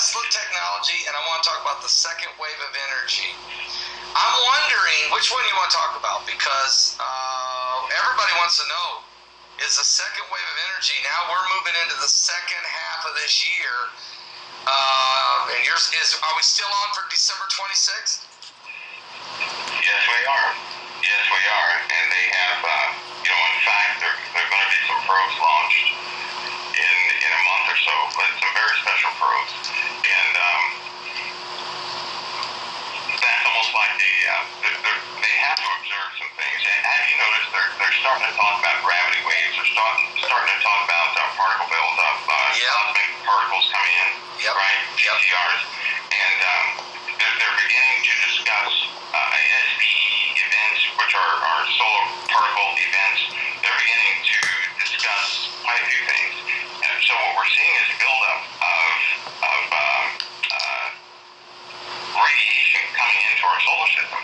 Tesla technology, and I want to talk about the second wave of energy. I'm wondering which one you want to talk about, because everybody wants to know, is the second wave of energy, now we're moving into the second half of this year, and are we still on for December 26th? Yes, we are. Yes, we are. And they have, in fact, there are going to be some probes launched in a month or so, but some very special probes. And that's almost like they have to observe some things. And have you noticed they're starting to talk about gravity waves? They're starting to talk about particle buildup, cosmic particles coming in, right? GTRs. And they're beginning to discuss SPE events, which are solar particle events. They're beginning to discuss quite a few things. And so what we're seeing is buildup of radiation coming into our solar system.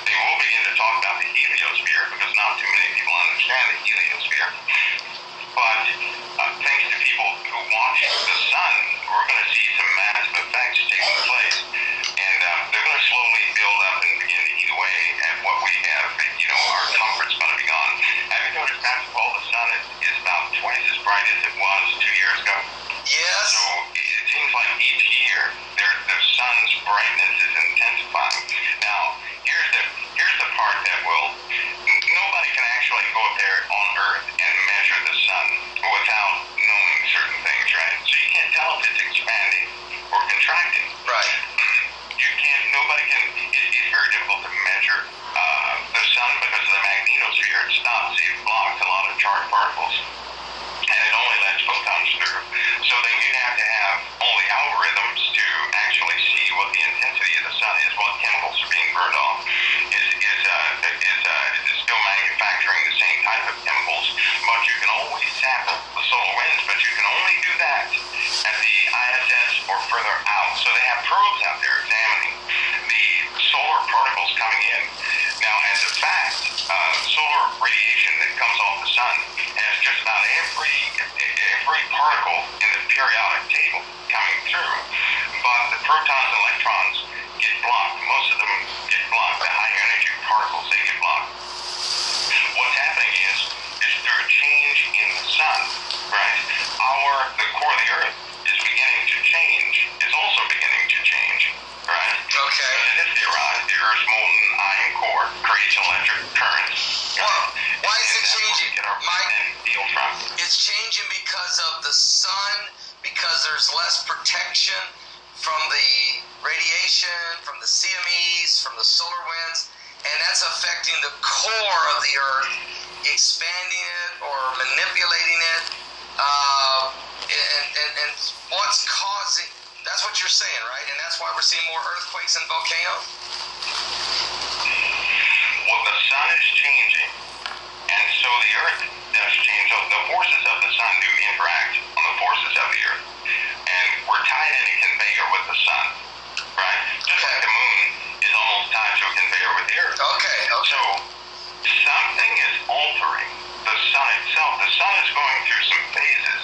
They will begin to talk about the heliosphere, because not too many people understand the heliosphere. But thanks to people who watch the sun, we're going to see some massive effects taking place. And they're going to slowly build up and begin to eat away at what we have. Our comfort's going to be gone. Have you noticed that the sun is about twice as bright as it was 2 years ago? Yes. So it seems like each year the sun's brightness is intensifying. Now, here's the part that nobody can actually go up there on Earth and measure the sun without knowing certain things, right? So you can't tell if it's expanding or contracting. Right. It's very difficult to measure the sun because of the magnetosphere. It stops, it blocks a lot of charged particles, and it only lets photons through. So then you have to have all the algorithms to actually see what the intensity of the sun is, what chemicals are being burned off. Is still manufacturing the same type of chemicals, but you can always sample the solar winds, but you can only do that at the ISS or further out. So they have probes out there examining the solar particles coming in. Now, as a fact, solar radiation that comes off the sun has just about every particle in the periodic table coming through, but the protons and electrons get blocked. Most of them get blocked. The high energy particles, they get blocked. What's happening is through a change in the sun, right? The core of the Earth is beginning to change. It's also beginning to change, right? Okay. As it is theorized, the Earth's molten iron core creates electric currents. Well, why is it changing, Mike? It's changing because of the sun, because there's less protection from the radiation, from the CMEs, from the solar winds, and that's affecting the core of the Earth, expanding it or manipulating it, and what's causing, that's what you're saying, right? And that's why we're seeing more earthquakes and volcanoes? Well, the sun is changing, and so the Earth does change. So the forces of the sun do interact on the forces of the Earth, and we're tied in a conveyor with the sun, right? Just like the moon is almost tied to a conveyor with the Earth. Okay. So something is altering the sun itself. The sun is going through some phases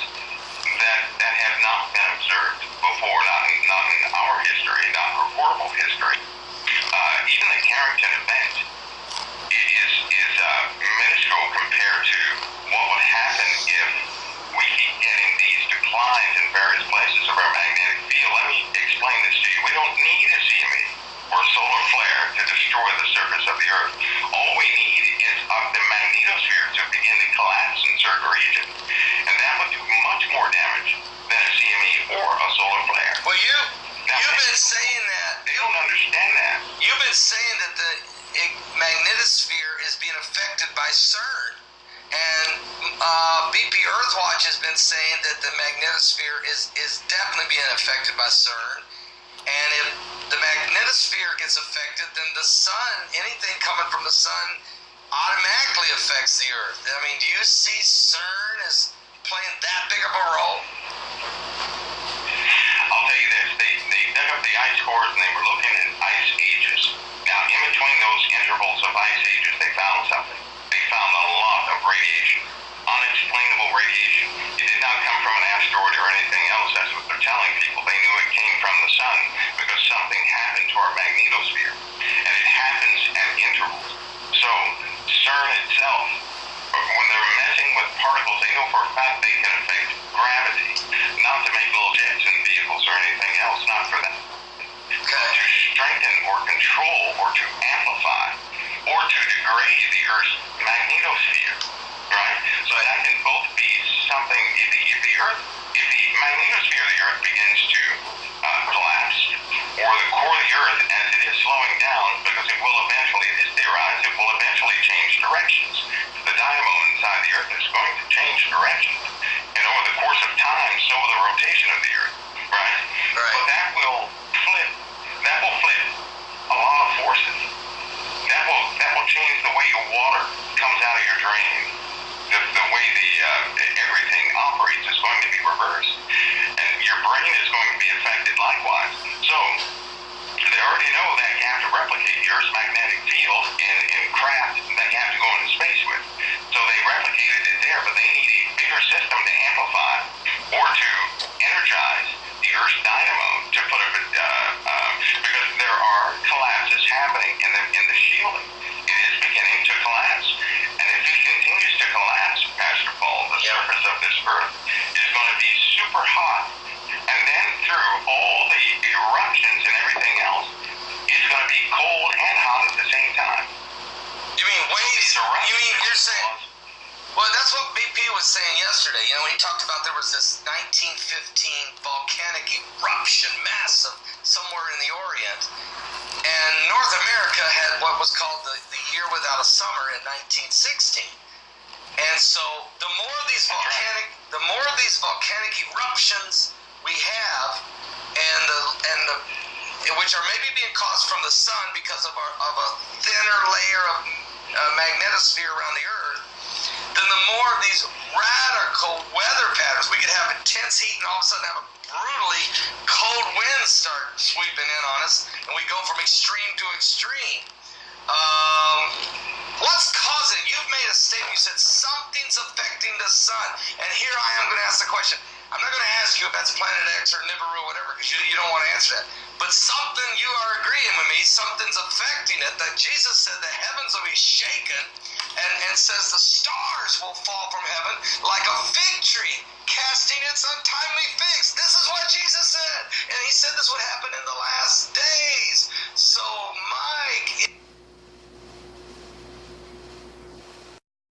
that have not been observed before, not in our history, not in reportable history. Even the Carrington event is minuscule compared to what would happen if we keep getting these declines in various places of our magnetic field. Let me explain this to you. We don't need a CME or a solar flare to destroy the surface of the Earth. All we need is the magnetosphere to begin to collapse in certain regions. And that would do much more damage than a CME or a solar flare. Well, you've been saying that. They don't understand that. You've been saying that the magnetosphere is being affected by CERN. And BP Earthwatch has been saying that the magnetosphere is definitely being affected by CERN. And if the magnetosphere gets affected, then the sun, anything coming from the sun, automatically affects the Earth. I mean, do you see CERN as playing that big of a role? I'll tell you this. They dug up the ice cores and they were looking at ice ages. Now, in between those intervals of ice ages, they found something. They found a lot of radiation, unexplainable radiation. It did not come from an asteroid or anything else. That's what they're telling people. They knew it came from the sun because something happened to our magnetosphere. And it happens at intervals. So CERN itself, when they're messing with particles, they know for a fact they can affect gravity. Not to make little jets and vehicles or anything else, not for that. But to strengthen or control or to amplify or to degrade the Earth's magnetosphere, right? So that can both be something, if the magnetosphere of the Earth begins to collapse, or the core of the Earth, as it is slowing down, because it will eventually, it is theorized, it will eventually change directions. The dynamo inside the Earth is going to change directions. And over the course of time, so will the rotation of the Earth, right? But that will flip a lot of forces. That will change the way your water comes out of your drain. The way everything operates is going to be reversed. And your brain is going to be affected likewise. So they already know that you have to replicate the Earth's magnetic field in craft that you have to go into space with. So they replicated it there, but they need a bigger system to amplify or to energize the Earth's dynamo to put it, because there are collapses happening in the shielding. It is beginning to collapse. And if it continues to collapse, Pastor Paul, the surface of this Earth is going to be super hot. And then through all the eruptions and everything else, it's going to be cold and hot at the same time. You mean you're saying, well, that's what BP was saying yesterday. You know, when he talked about there was this 1915 volcanic eruption, massive, somewhere in the Orient. And North America had what was called the year without a summer in 1916. And so the more of these volcanic eruptions we have, which are maybe being caused from the sun because of a thinner layer of magnetosphere around the Earth, then the more of these radical weather patterns, we could have intense heat and all of a sudden have a brutally cold winds start sweeping in on us, and we go from extreme to extreme. What's causing it? You've made a statement. You said something's affecting the sun, and here I am going to ask the question. I'm not going to ask you if that's Planet X or Nibiru or whatever, because you don't want to answer that. But something, you are agreeing with me, something's affecting it, that Jesus said the heavens will be shaken, and says the stars will fall from heaven like a fig tree casting its untimely figs. This is what Jesus said. And he said this would happen in the last